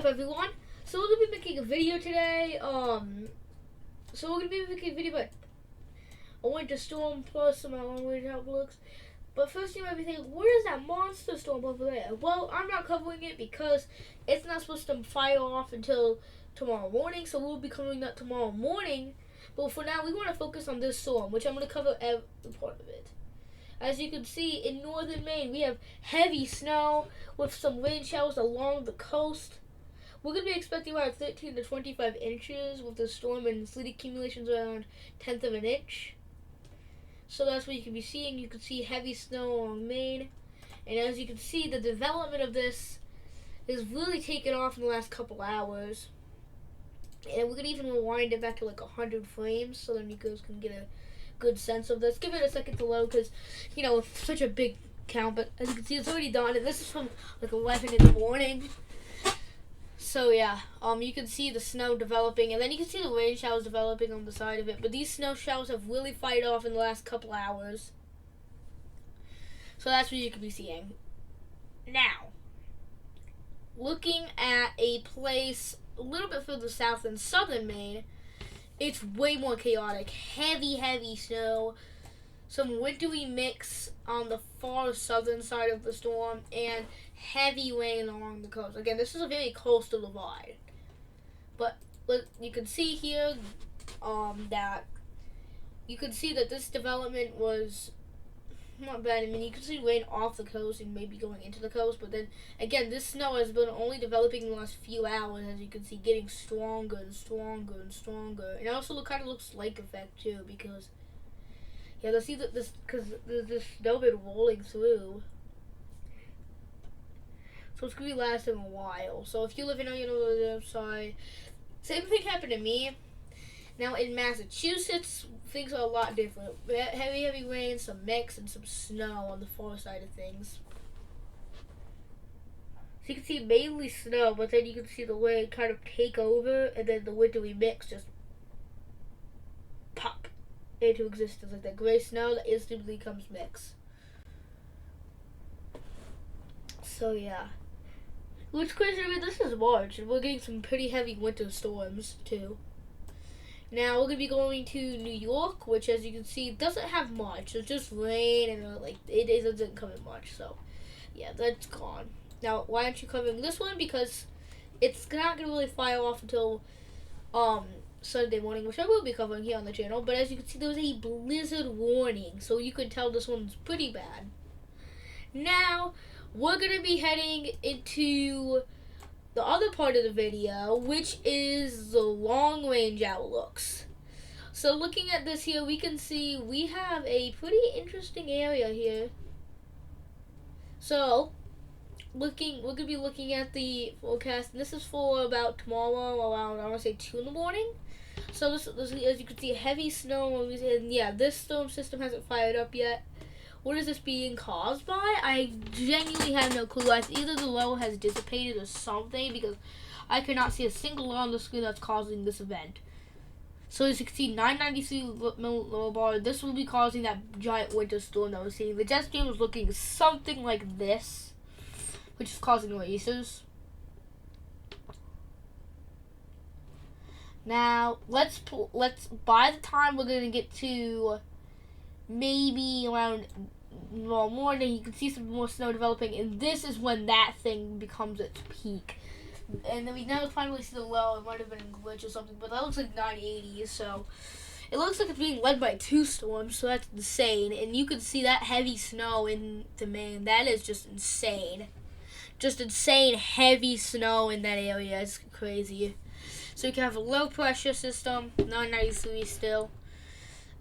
up, everyone? So we're gonna be making a video today. About a winter storm plus some long-range outlooks. But first, you might be thinking, where is that monster storm over there? Well, I'm not covering it because it's not supposed to fire off until tomorrow morning. So we'll be covering that tomorrow morning. But for now, we want to focus on this storm, which I'm going to cover every part of it. As you can see, in northern Maine, we have heavy snow with some rain showers along the coast. We're going to be expecting around 13 to 25 inches with the storm and sleet accumulations around 1/10 of an inch. So that's what you can be seeing. You can see heavy snow along Maine. And as you can see, the development of this is really taken off in the last couple hours. And we're going to even rewind it back to like 100 frames so then you guys can get a good sense of this. Give it a second to load because, it's such a big count. But as you can see, it's already done. And this is from like 11 in the morning. So yeah, you can see the snow developing, and then you can see the rain showers developing on the side of it. But these snow showers have really fired off in the last couple hours. So that's what you can be seeing. Now, looking at a place a little bit further south in southern Maine, it's way more chaotic. Heavy snow. Some wintry mix on the far southern side of the storm, and heavy rain along the coast. Again, this is a very coastal divide. But you can see here that you can see that this development was not bad. I mean, you can see rain off the coast and maybe going into the coast. But then, again, this snow has been only developing in the last few hours, as you can see, getting stronger and stronger and stronger. And it also kind of looks lake effect, too, because yeah, let's see that because there's snow been rolling through. So it's going to be lasting a while. So if you live in on the other side, same thing happened to me. Now in Massachusetts, things are a lot different. Heavy rain, some mix, and some snow on the far side of things. So you can see mainly snow, but then you can see the rain kind of take over, and then the wintry mix just pop into existence, like that gray snow that instantly becomes mix. So yeah, what's crazy, I mean, this is March and we're getting some pretty heavy winter storms too. Now we're gonna be going to New York, which, as you can see, doesn't have much. It's just rain and it doesn't come in much. So yeah, that's gone. Now why aren't you covering this one? Because it's not gonna really fire off until Sunday morning, which I will be covering here on the channel. But as you can see, there was a blizzard warning, so you can tell this one's pretty bad. Now we're going to be heading into the other part of the video, which is the long range outlooks. So looking at this here, we can see we have a pretty interesting area here. So we're going to be looking at the forecast, and this is for about tomorrow around, I want to say 2 in the morning. So this, as you can see, heavy snow, and yeah, this storm system hasn't fired up yet. What is this being caused by? I genuinely have no clue. Either the low has dissipated or something, because I cannot see a single low on the screen that's causing this event. So as you can see, 993 millibar, this will be causing that giant winter storm that we're seeing. The jet stream is looking something like this, which is causing racers. Now, let's by the time we're going to get to maybe around morning, you can see some more snow developing, and this is when that thing becomes its peak. And then we now finally see the low. It might have been a glitch or something, but that looks like 980, so it looks like it's being led by 2 storms, so that's insane. And you can see that heavy snow in the Maine. That is just insane. Just insane heavy snow in that area. It's crazy. So you can have a low pressure system, 993 still.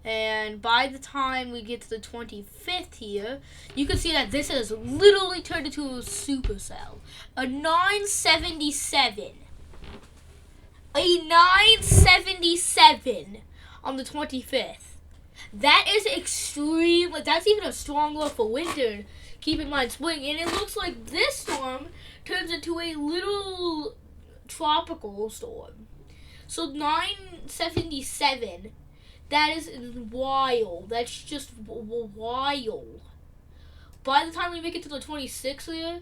And by the time we get to the 25th here, you can see that this has literally turned into a supercell. A 977. A 977 on the 25th. That is extreme. Like, that's even a strong low for winter. Keep in mind spring. And it looks like this storm turns into a little tropical storm. So 977, that is wild. That's just wild. By the time we make it to the 26th here,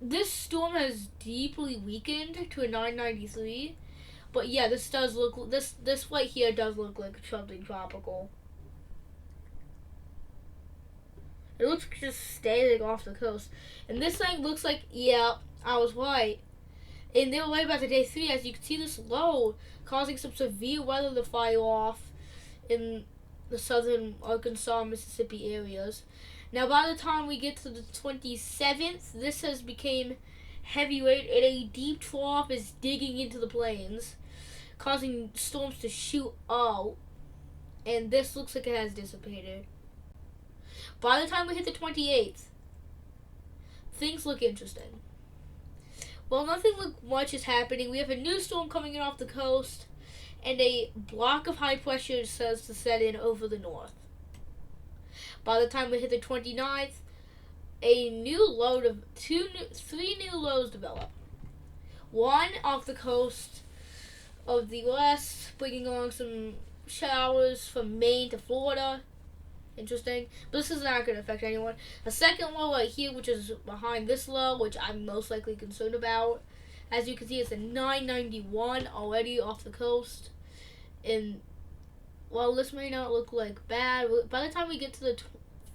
this storm has deeply weakened to a 993. But yeah, this does look this right here does look like something tropical. It looks just standing off the coast, and this thing looks like yeah, I was right. And they were right about the day 3, as you can see this low causing some severe weather to fire off in the southern Arkansas, Mississippi areas. Now, by the time we get to the 27th, this has become heavy rain, and a deep trough is digging into the plains, causing storms to shoot out, and this looks like it has dissipated. By the time we hit the 28th, things look interesting. Well, nothing much is happening. We have a new storm coming in off the coast, and a block of high pressure starts to set in over the north. By the time we hit the 29th, three new lows develop. One off the coast of the west, bringing along some showers from Maine to Florida. Interesting. But this is not going to affect anyone. A second low right here, which is behind this low, which I'm most likely concerned about. As you can see, it's a 991 already off the coast. And while this may not look like bad, by the time we get to the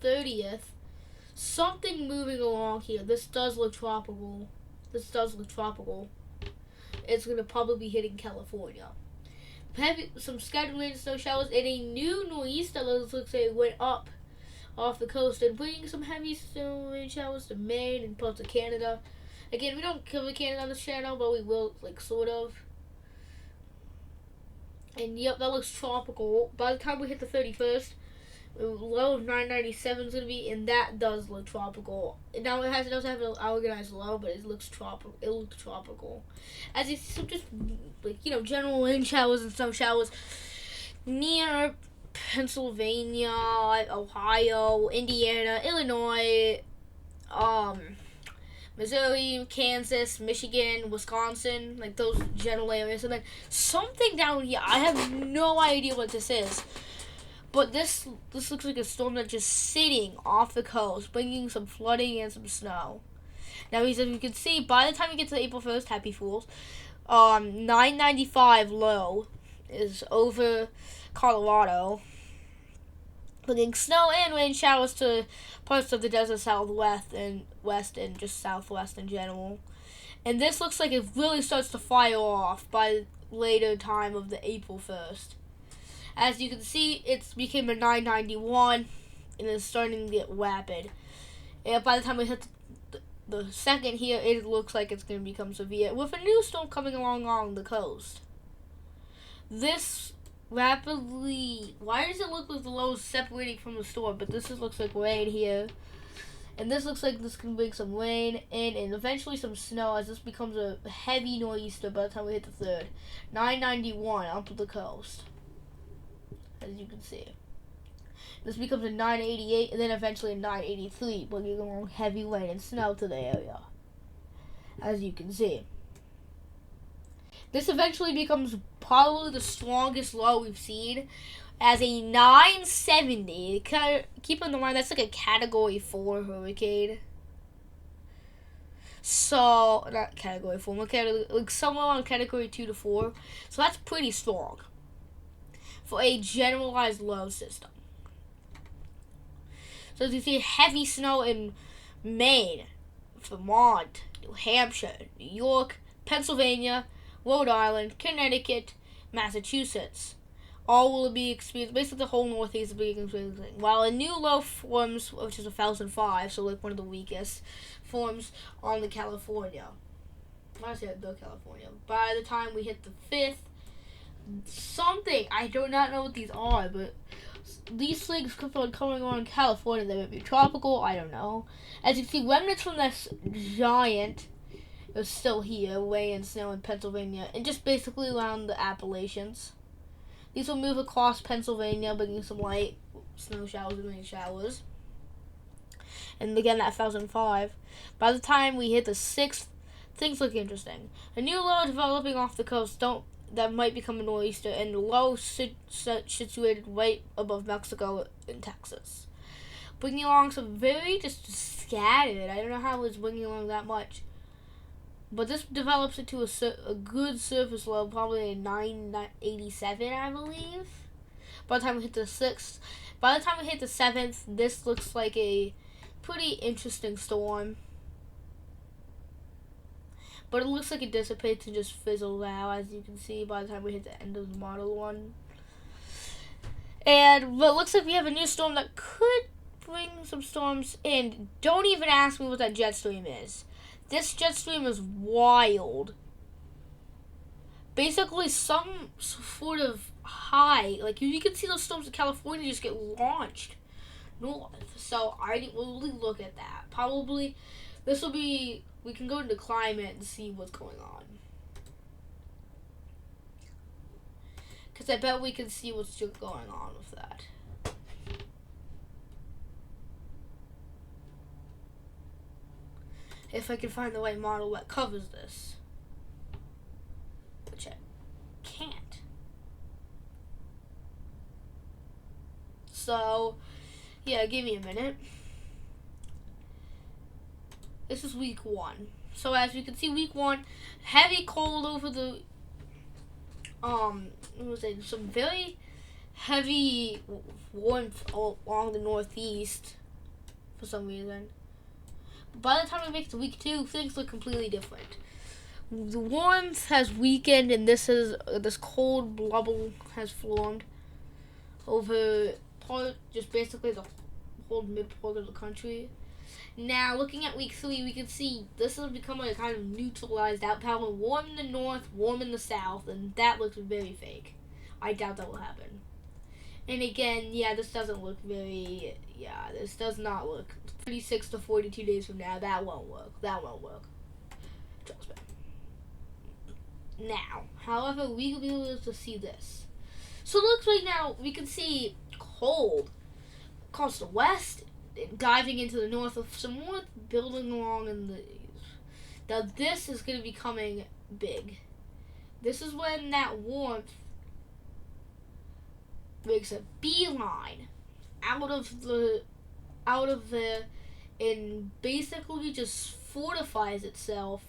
30th, something moving along here. This does look tropical. It's going to probably be hitting California. Some scattered rain and snow showers, and a new nor'easter looks like it went up off the coast and bringing some heavy snow rain showers to Maine and parts of Canada. Again, we don't cover Canada on this channel, but we will, sort of. And yep, that looks tropical. By the time we hit the 31st, low of 997 is going to be, and that does look tropical. Now it doesn't have an organized low, but it looks tropical. As you see, some just general rain showers and snow showers near Pennsylvania, Ohio, Indiana, Illinois, Missouri, Kansas, Michigan, Wisconsin, like those general areas, and then something down here. I have no idea what this is. But this looks like a storm that's just sitting off the coast, bringing some flooding and some snow. Now, as you can see, by the time we get to April 1st, Happy Fools, 995 low is over Colorado, bringing snow and rain showers to parts of the desert southwest and west and just southwest in general. And this looks like it really starts to fire off by later time of the April 1st. As you can see, it's became a 991, and it's starting to get rapid. And by the time we hit the second here, it looks like it's going to become severe, with a new storm coming along the coast. This rapidly... Why does it look like the low is separating from the storm? But this looks like rain here. And this looks like this can bring some rain in and eventually some snow, as this becomes a heavy nor'easter by the time we hit the 3rd. 991 onto the coast, as you can see. This becomes a 988 and then eventually a 983, bringing along heavy rain and snow to the area, as you can see. This eventually becomes probably the strongest low we've seen, as a 970. Keep in mind, that's like a Category 4 hurricane. So, not Category 4, like somewhere on Category 2 to 4. So that's pretty strong for a generalized low system. So as you see, heavy snow in Maine, Vermont, New Hampshire, New York, Pennsylvania, Rhode Island, Connecticut, Massachusetts. All will be experienced, basically the whole Northeast will be experiencing. While a new low forms, which is 1,005, so like one of the weakest, forms on the California. I said the California. By the time we hit the 5th, something, I do not know what these are, but these things keep on coming on in California. They might be tropical, I don't know. As you can see, remnants from this giant is still here, rain and snow in Pennsylvania, and just basically around the Appalachians. These will move across Pennsylvania, bringing some light snow showers and rain showers. And again, that 1,005. By the time we hit the 6th, things look interesting. A new low developing off the coast that might become a nor'easter, and the low situated right above Mexico and Texas. Bringing along some very just scattered, I don't know how it's bringing along that much, But this develops into a good surface level, probably a 987, I believe. By the time we hit the 6th, by the time we hit the 7th, this looks like a pretty interesting storm. But it looks like it dissipates and just fizzles out, as you can see, by the time we hit the end of the model 1. And but it looks like we have a new storm that could bring some storms in. Don't even ask me what that jet stream is. This jet stream is wild. Basically, some sort of high, like you can see those storms in California just get launched north. So I will really look at that. Probably, this will be. We can go into climate and see what's going on. Because I bet we can see what's going on with that. If I can find the right model that covers this. Which I can't. So, yeah, give me a minute. This is week 1. So as you can see, week 1, heavy cold over the, some very heavy warmth along the northeast for some reason. But by the time we make it to week 2, things look completely different. The warmth has weakened, and this cold bubble has formed over just basically the whole mid part of the country. Now, looking at week 3, we can see this has become a kind of neutralized out pattern, warm in the north, warm in the south, and that looks very fake. I doubt that will happen. And again, yeah, this doesn't look very, this does not look. 36 to 42 days from now, that won't work. That won't work. Trust me. Now, however, we will be able to see this. So it looks like now we can see cold across the west, diving into the north of some more building along in the east. Now this is going to be coming big. This is when that warmth makes a beeline out of there and basically just fortifies itself,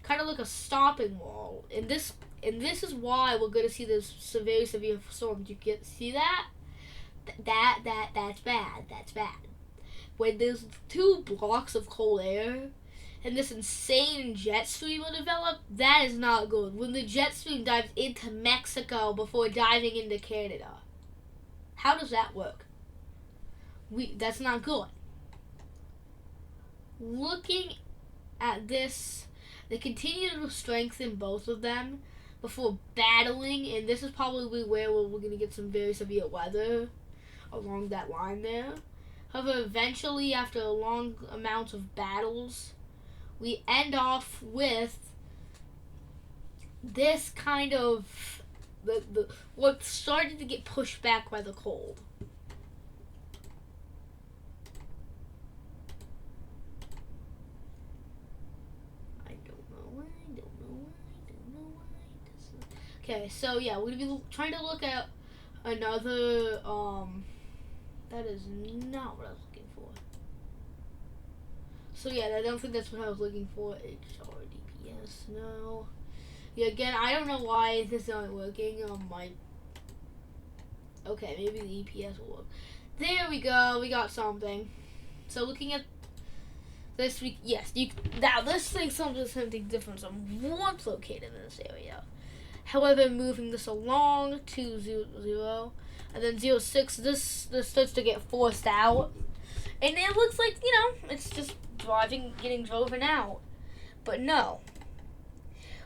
kind of like a stopping wall. And this is why we're going to see this very severe storm. You see that? That's bad. That's bad. When there's 2 blocks of cold air and this insane jet stream will develop, that is not good. When the jet stream dives into Mexico before diving into Canada. How does that work? That's not good. Looking at this, they continue to strengthen both of them before battling, and this is probably where we're going to get some very severe weather along that line there. However, eventually, after a long amount of battles, we end off with this kind of what's starting to get pushed back by the cold. I don't know why. Okay, so yeah, we're gonna be trying to look at another. That is not what I was looking for. So yeah, I don't think that's what I was looking for. HRDPS, no. Yeah, again, I don't know why this is not working on my. Okay, maybe the EPS will work. There we go. We got something. So looking at this week, yes, now this thing's something different. Some warmth located in this area. However, moving this along to 0, and then 06, this starts to get forced out, and it looks like it's just getting driven out. But no.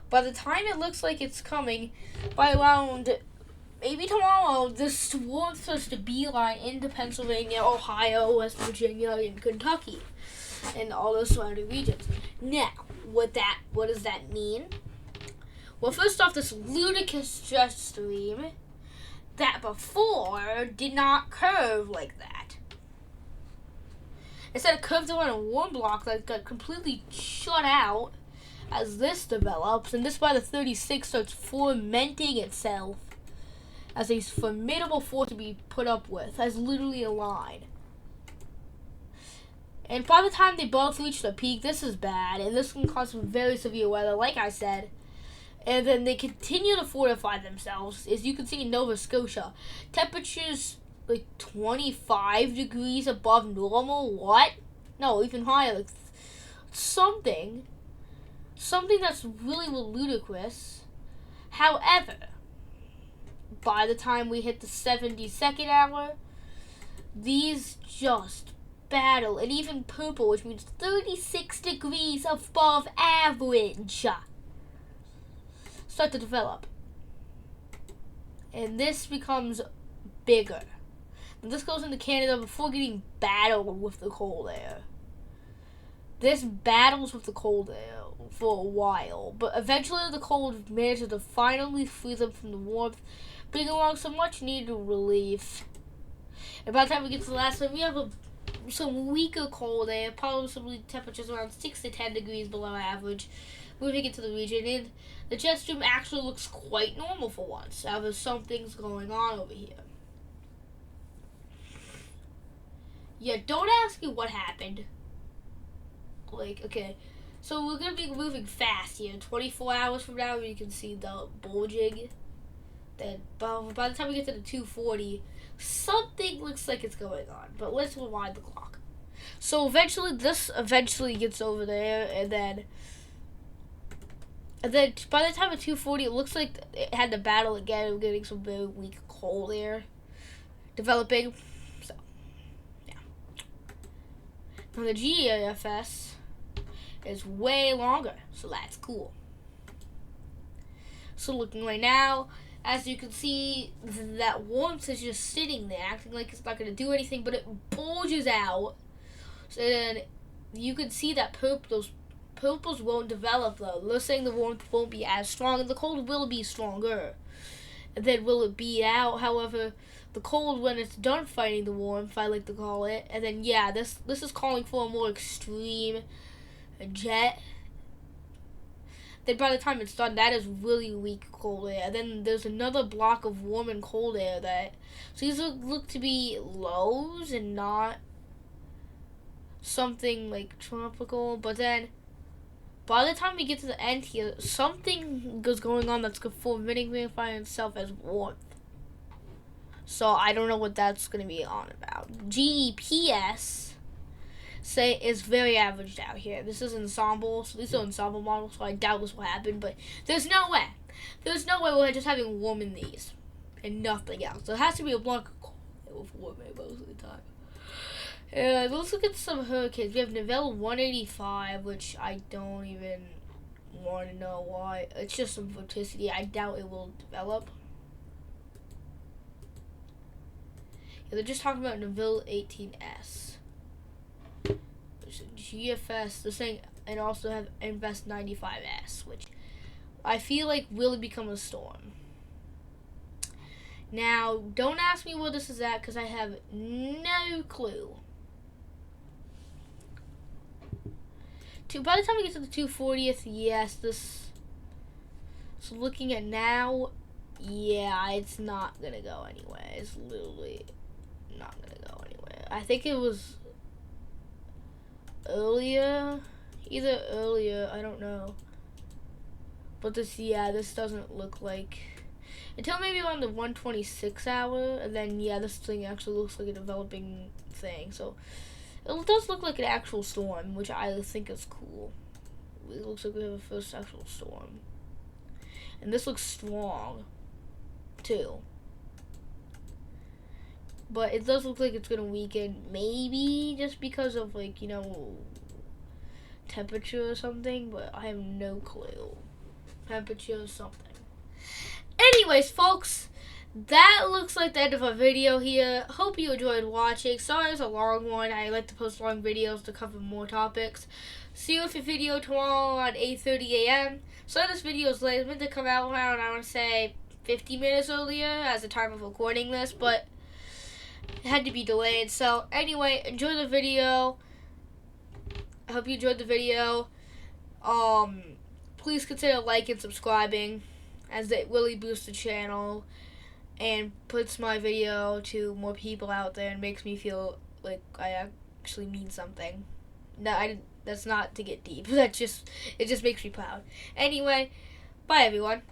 By the time it looks like it's coming, by around maybe tomorrow, this warmth starts to beeline into Pennsylvania, Ohio, West Virginia, and Kentucky, and all those surrounding regions. Now, what does that mean? Well, first off, this ludicrous jet stream that before did not curve like that. Instead, it curved around a warm block that got completely shut out as this develops, and this by the 36 starts fermenting itself as a formidable force to be put up with, as literally a line. And by the time they both reach the peak, this is bad, and this can cause some very severe weather, like I said. And then they continue to fortify themselves. As you can see in Nova Scotia, temperatures like 25 degrees above normal. What? No, even higher. Like something that's really ludicrous. However, by the time we hit the 72nd hour, these just battle, and even purple, which means 36 degrees above average, start to develop. And this becomes bigger. And this goes into Canada before getting battled with the cold air. This battles with the cold air for a while, but eventually the cold manages to finally free them from the warmth, bringing along some much needed relief. And by the time we get to the last one, we have some weaker cold air, possibly temperatures around 6 to 10 degrees below average, moving into the region, and the jet stream actually looks quite normal for once. However, something's going on over here. Yeah, don't ask me what happened. Like, okay, so we're going to be moving fast here. 24 hours from now, you can see the bulging. Then by the time we get to the 240, something looks like it's going on. But let's rewind the clock. So this eventually gets over there, and then by the time of 240, it looks like it had to battle again. We're getting some very weak cold air developing. So, yeah. Now the GEFS is way longer, so that's cool. So looking right now, as you can see, that warmth is just sitting there, acting like it's not going to do anything, but it bulges out. So then you can see that those purples won't develop, though. They're saying the warmth won't be as strong, and the cold will be stronger. And then will it be out? However, the cold, when it's done fighting the warmth, I like to call it, and then yeah, this is calling for a more extreme jet. Then by the time it's done, that is really weak cold air. Then there's another block of warm and cold air so these look to be lows and not something like tropical. But then by the time we get to the end here, something is going on that's forbidding itself as warmth. So I don't know what that's going to be on about. GEPS is very averaged out here. This is ensemble, so these are ensemble models, so I doubt this will happen, but there's no way. There's no way we're just having warm in these and nothing else. So it has to be a block of cold with warm most of the time. Let's look at some hurricanes. We have Novell 185, which I don't even want to know why. It's just some vorticity. I doubt it will develop. Yeah, they're just talking about Novell 18S. GFS, they're saying, and also have Invest 95S, which I feel like will become a storm. Now, don't ask me where this is at, because I have no clue. By the time we get to the 240th, yes, so looking at now, yeah, it's not going to go anywhere. It's literally not going to go anywhere. I think it was earlier, I don't know. But this doesn't look like, until maybe around the 126 hour, and then yeah, this thing actually looks like a developing thing. So it does look like an actual storm, which I think is cool. It looks like we have a first actual storm. And this looks strong, too. But it does look like it's going to weaken, maybe just because of, like, temperature or something, but I have no clue. Temperature or something. Anyways, folks, that looks like the end of our video here. Hope you enjoyed watching. Sorry it's a long one. I like to post long videos to cover more topics. See you with a video tomorrow at 8:30 a.m. So this video is late. It's meant to come out around, I want to say, 50 minutes earlier as the time of recording this, but it had to be delayed. So anyway, enjoy the video. I hope you enjoyed the video. Please consider liking and subscribing, as it really boosts the channel and puts my video to more people out there and makes me feel like I actually mean something. No, that's not to get deep. It just makes me proud. Anyway, bye everyone.